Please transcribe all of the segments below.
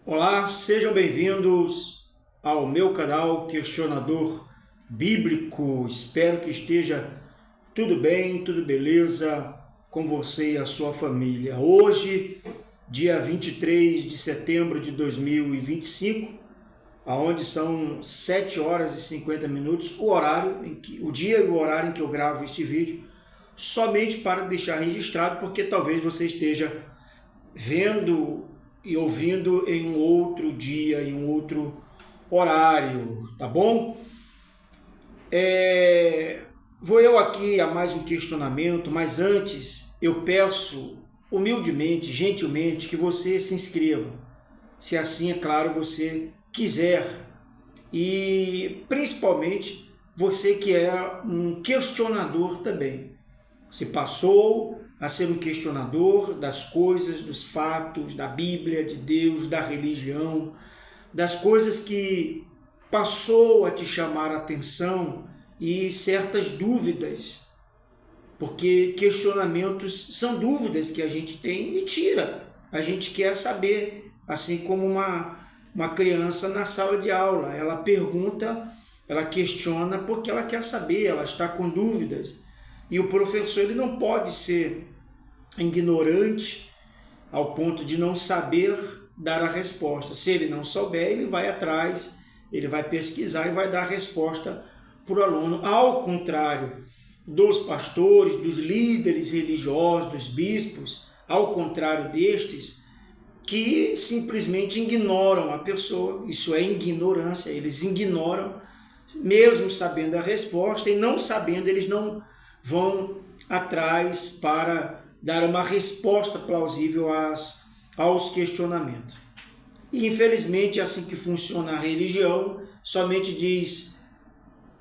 Olá, sejam bem-vindos ao meu canal Questionador Bíblico. Espero que esteja tudo bem, tudo beleza com você e a sua família. Hoje, dia 23 de setembro de 2025, aonde são 7 horas e 50 minutos, o dia e o horário em que eu gravo este vídeo, somente para deixar registrado, porque talvez você esteja vendo e ouvindo em um outro dia, em um outro horário, tá bom? Vou eu aqui a mais um questionamento, mas antes eu peço humildemente, gentilmente, que você se inscreva, se assim, é claro, você quiser, e principalmente você que é um questionador também. Se passou a ser um questionador das coisas, dos fatos, da Bíblia, de Deus, da religião, das coisas que passou a te chamar a atenção e certas dúvidas, porque questionamentos são dúvidas que a gente tem e tira. A gente quer saber, assim como uma criança na sala de aula, ela pergunta, ela questiona porque ela quer saber, ela está com dúvidas. E o professor ele não pode ser ignorante ao ponto de não saber dar a resposta. Se ele não souber, ele vai atrás, ele vai pesquisar e vai dar a resposta para o aluno. Ao contrário dos pastores, dos líderes religiosos, dos bispos, ao contrário destes, que simplesmente ignoram a pessoa. Isso é ignorância, eles ignoram, mesmo sabendo a resposta, e não sabendo, eles não vão atrás para dar uma resposta plausível aos questionamentos. E infelizmente é assim que funciona a religião, somente diz,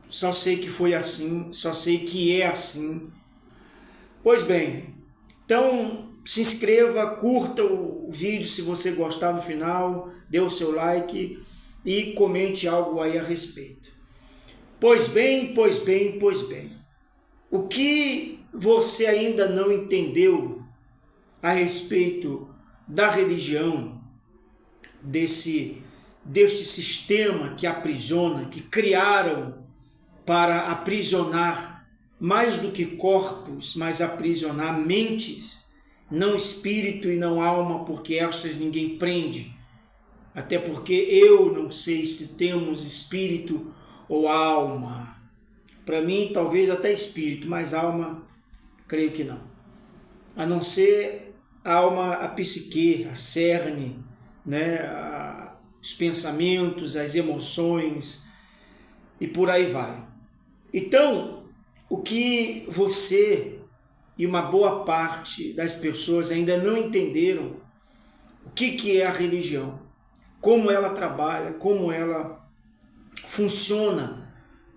só sei que foi assim, só sei que é assim. Pois bem, então se inscreva, curta o vídeo se você gostar no final, dê o seu like e comente algo aí a respeito. Pois bem. O que você ainda não entendeu a respeito da religião, deste sistema que aprisiona, que criaram para aprisionar mais do que corpos, mas aprisionar mentes, não espírito e não alma, porque estas ninguém prende. Até porque eu não sei se temos espírito ou alma. Para mim, talvez até espírito, mas alma, creio que não. A não ser a alma, a psique, a cerne, né? Os pensamentos, as emoções e por aí vai. Então, o que você e uma boa parte das pessoas ainda não entenderam, o que é a religião, como ela trabalha, como ela funciona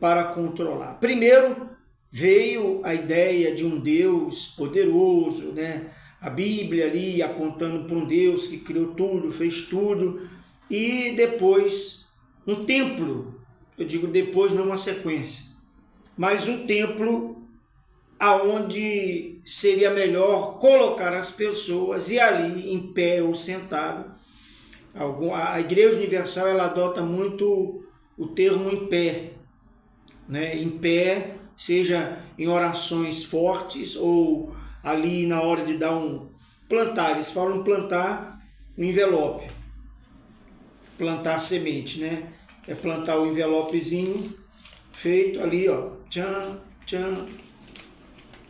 para controlar. Primeiro veio a ideia de um Deus poderoso, né? A Bíblia ali apontando para um Deus que criou tudo, fez tudo, e depois um templo, eu digo depois, não uma sequência, mas um templo aonde seria melhor colocar as pessoas e ali em pé ou sentado. A Igreja Universal ela adota muito o termo em pé, né? Em pé, seja em orações fortes ou ali na hora de dar plantar, eles falam plantar um envelope, plantar a semente, né? É plantar o envelopezinho feito ali, ó, tchan, tchan.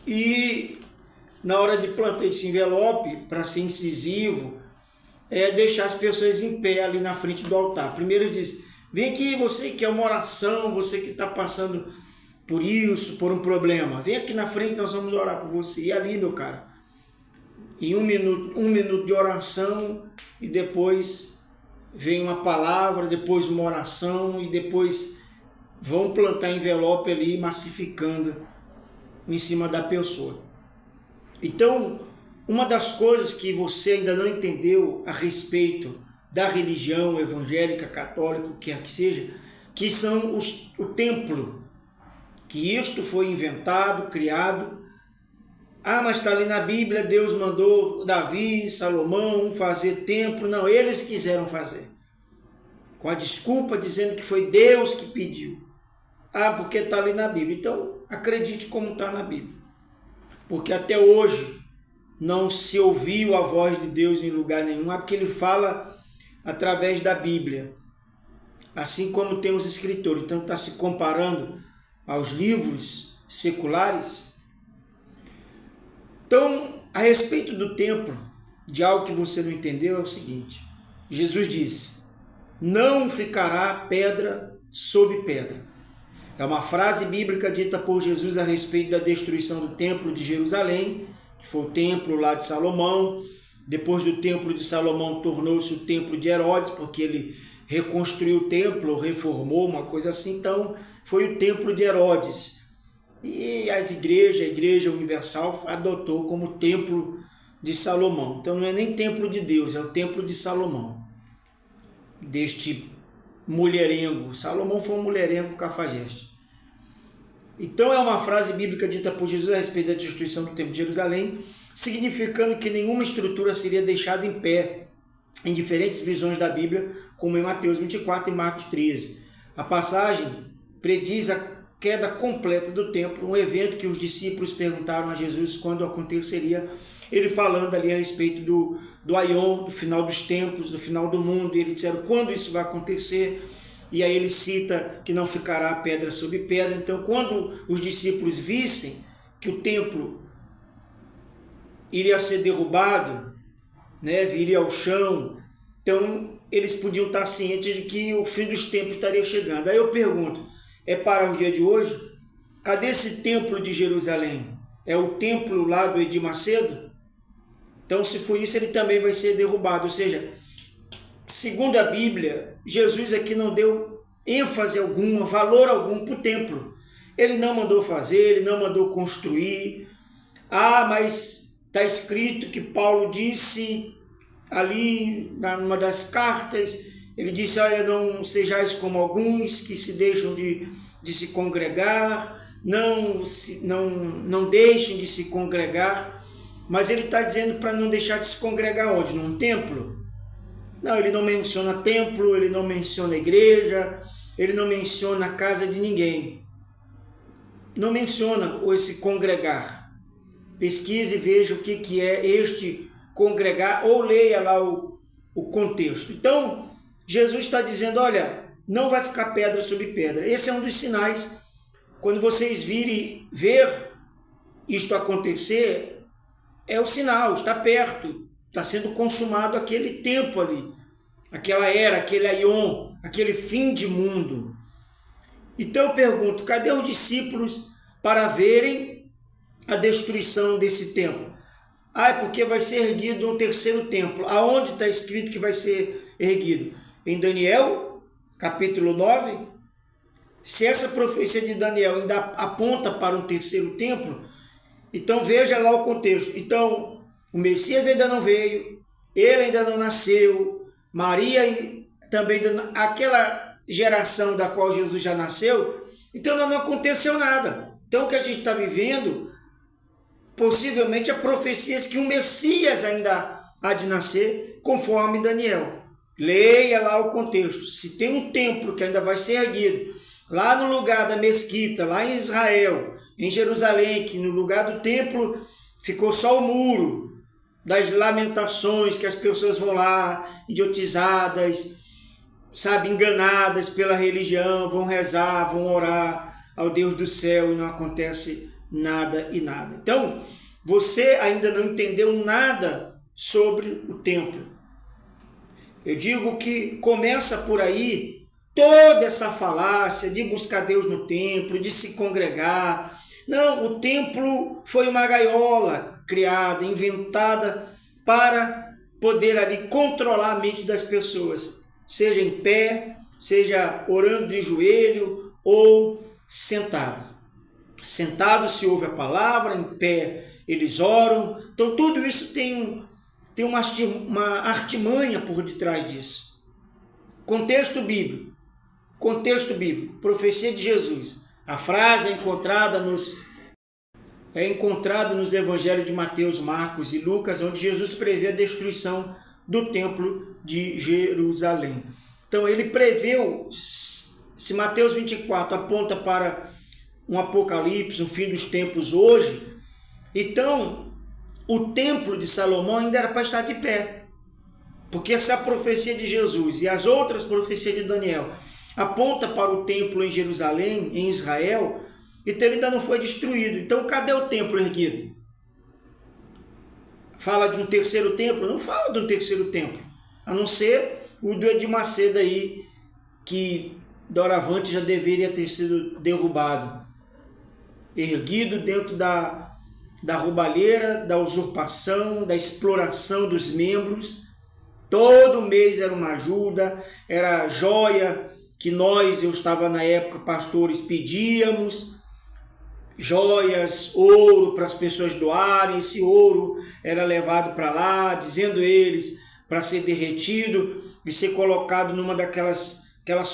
E na hora de plantar esse envelope, para ser incisivo, é deixar as pessoas em pé ali na frente do altar. Primeiro eles dizem, vem aqui você que quer uma oração, você que está passando por isso, por um problema. Vem aqui na frente, nós vamos orar por você. E ali, meu cara, em um minuto de oração, e depois vem uma palavra, depois uma oração, e depois vão plantar envelope ali, massificando em cima da pessoa. Então, uma das coisas que você ainda não entendeu a respeito da religião evangélica, católica, o que quer que seja, que são o templo, que isto foi inventado, criado Ah, mas está ali na Bíblia, Deus mandou Davi, Salomão fazer templo. Não, eles quiseram fazer. Com a desculpa dizendo que foi Deus que pediu. Ah, porque está ali na Bíblia. Então, acredite como está na Bíblia. Porque até hoje não se ouviu a voz de Deus em lugar nenhum. Ah, porque ele fala através da Bíblia. Assim como tem os escritores. Então, está se comparando aos livros seculares. Então, a respeito do templo, de algo que você não entendeu, é o seguinte. Jesus disse, não ficará pedra sobre pedra. É uma frase bíblica dita por Jesus a respeito da destruição do templo de Jerusalém, que foi o templo lá de Salomão. Depois do templo de Salomão tornou-se o templo de Herodes, porque ele reconstruiu o templo, reformou, uma coisa assim. Então, foi o templo de Herodes. E a Igreja Universal adotou como templo de Salomão. Então não é nem templo de Deus, é o templo de Salomão. Deste mulherengo. Salomão foi um mulherengo cafajeste. Então é uma frase bíblica dita por Jesus a respeito da destruição do templo de Jerusalém, significando que nenhuma estrutura seria deixada em pé em diferentes visões da Bíblia, como em Mateus 24 e Marcos 13. A passagem prediz a queda completa do templo, um evento que os discípulos perguntaram a Jesus quando aconteceria, ele falando ali a respeito do Aion, do final dos tempos, do final do mundo, e eles disseram quando isso vai acontecer, e aí ele cita que não ficará pedra sobre pedra. Então, quando os discípulos vissem que o templo iria ser derrubado, né, viria ao chão, então eles podiam estar cientes de que o fim dos tempos estaria chegando. Aí eu pergunto, é para o dia de hoje? Cadê esse templo de Jerusalém? É o templo lá do Edir Macedo? Então, se for isso, ele também vai ser derrubado. Ou seja, segundo a Bíblia, Jesus aqui não deu ênfase alguma, valor algum para o templo. Ele não mandou fazer, ele não mandou construir. Ah, mas está escrito que Paulo disse ali, numa das cartas, ele disse, olha, não sejais como alguns que se deixam de se congregar, não deixem de se congregar, mas ele está dizendo para não deixar de se congregar onde? Num templo? Não, ele não menciona templo, ele não menciona igreja, ele não menciona a casa de ninguém. Não menciona esse congregar. Pesquise e veja o que é este congregar, ou leia lá o contexto. Então, Jesus está dizendo, olha, não vai ficar pedra sobre pedra. Esse é um dos sinais. Quando vocês ver isto acontecer, é o sinal, está perto, está sendo consumado aquele tempo ali, aquela era, aquele aion, aquele fim de mundo. Então eu pergunto, cadê os discípulos para verem a destruição desse templo? Ah, é porque vai ser erguido um terceiro templo. Aonde está escrito que vai ser erguido? Em Daniel, capítulo 9, se essa profecia de Daniel ainda aponta para um terceiro templo, então veja lá o contexto. Então, o Messias ainda não veio, ele ainda não nasceu, Maria também, aquela geração da qual Jesus já nasceu, então não aconteceu nada. Então o que a gente está vivendo, possivelmente, é profecias que um Messias ainda há de nascer, conforme Daniel. Leia lá o contexto. Se tem um templo que ainda vai ser erguido, lá no lugar da mesquita, lá em Israel, em Jerusalém, que no lugar do templo ficou só o muro das lamentações, que as pessoas vão lá, idiotizadas, sabe, enganadas pela religião, vão rezar, vão orar ao Deus do céu e não acontece nada e nada. Então, você ainda não entendeu nada sobre o templo. Eu digo que começa por aí toda essa falácia de buscar Deus no templo, de se congregar. Não, o templo foi uma gaiola criada, inventada para poder ali controlar a mente das pessoas, seja em pé, seja orando de joelho ou sentado. Sentado se ouve a palavra, em pé eles oram. Então tudo isso tem uma artimanha por detrás disso. Contexto bíblico, profecia de Jesus. A frase é encontrada é encontrado nos evangelhos de Mateus, Marcos e Lucas, onde Jesus prevê a destruição do templo de Jerusalém. Então ele preveu, se Mateus 24 aponta para um apocalipse, um fim dos tempos hoje, então o templo de Salomão ainda era para estar de pé. Porque essa profecia de Jesus e as outras profecias de Daniel aponta para o templo em Jerusalém, em Israel, então ele ainda não foi destruído. Então cadê o templo erguido? Fala de um terceiro templo? Não fala de um terceiro templo, a não ser o do Edir Macedo aí, que doravante já deveria ter sido derrubado, erguido dentro da roubalheira, da usurpação, da exploração dos membros. Todo mês era uma ajuda, era joia que eu estava na época, pastores, pedíamos, joias, ouro para as pessoas doarem. Esse ouro era levado para lá, dizendo eles, para ser derretido e ser colocado numa daquelas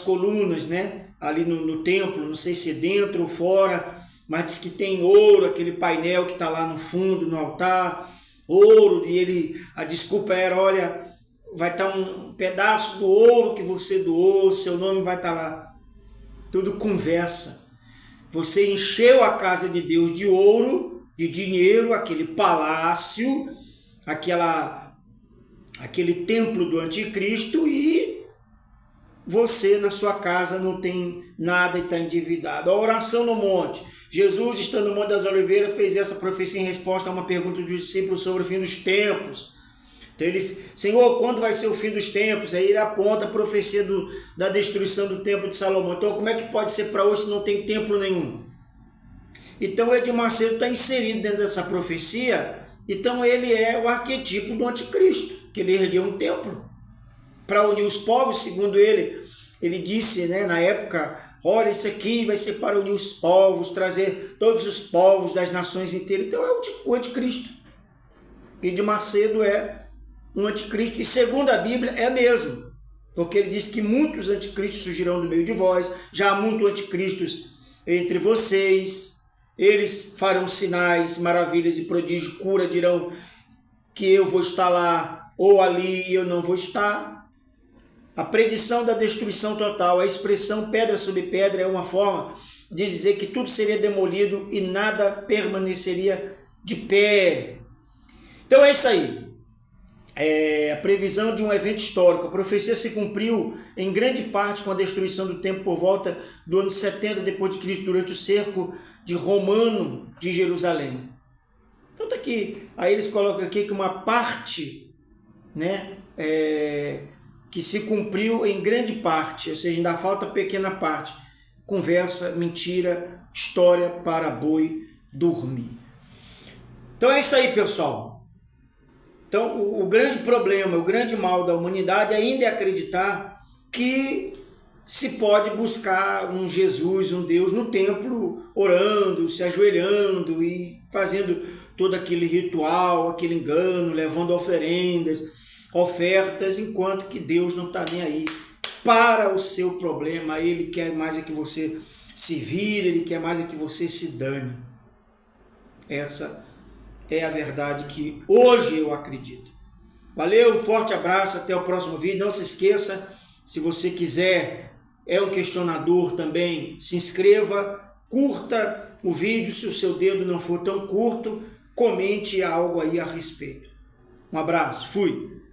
colunas, né? Ali no templo, não sei se é dentro ou fora, mas diz que tem ouro, aquele painel que está lá no fundo, no altar, ouro, e a desculpa era, olha, vai estar um pedaço do ouro que você doou, seu nome vai estar lá. Tudo conversa. Você encheu a casa de Deus de ouro, de dinheiro, aquele palácio, aquele templo do anticristo, e você na sua casa não tem nada e está endividado. A oração no monte. Jesus, estando no Monte das Oliveiras, fez essa profecia em resposta a uma pergunta dos discípulos sobre o fim dos tempos. Então Senhor, quando vai ser o fim dos tempos? Aí ele aponta a profecia da destruição do templo de Salomão. Então como é que pode ser para hoje se não tem templo nenhum? Então o Edir Macedo está inserido dentro dessa profecia. Então ele é o arquetipo do anticristo, que ele ergueu um templo para unir os povos, segundo ele. Ele disse, né, na época, olha, isso aqui vai ser para unir os povos, trazer todos os povos das nações inteiras. Então é o anticristo. Edir Macedo é um anticristo, e segundo a Bíblia é mesmo, porque ele diz que muitos anticristos surgirão do meio de vós, já há muitos anticristos entre vocês, eles farão sinais, maravilhas e prodígios, cura, dirão que eu vou estar lá ou ali e eu não vou estar. A predição da destruição total, a expressão pedra sobre pedra é uma forma de dizer que tudo seria demolido e nada permaneceria de pé. Então é isso aí. A previsão de um evento histórico. A profecia se cumpriu em grande parte com a destruição do templo por volta do ano 70 depois de Cristo, durante o cerco de romano de Jerusalém. Então tá aqui, aí eles colocam aqui que uma parte, né, que se cumpriu em grande parte, ou seja, ainda falta pequena parte. Conversa, mentira, história para boi dormir. Então é isso aí, pessoal. Então, o grande problema, o grande mal da humanidade ainda é acreditar que se pode buscar um Jesus, um Deus no templo, orando, se ajoelhando e fazendo todo aquele ritual, aquele engano, levando oferendas, ofertas, enquanto que Deus não está nem aí para o seu problema. Ele quer mais é que você se vire, ele quer mais é que você se dane. Essa é a verdade que hoje eu acredito. Valeu, um forte abraço, até o próximo vídeo. Não se esqueça, se você quiser, é um questionador também, se inscreva, curta o vídeo, se o seu dedo não for tão curto, comente algo aí a respeito. Um abraço, fui!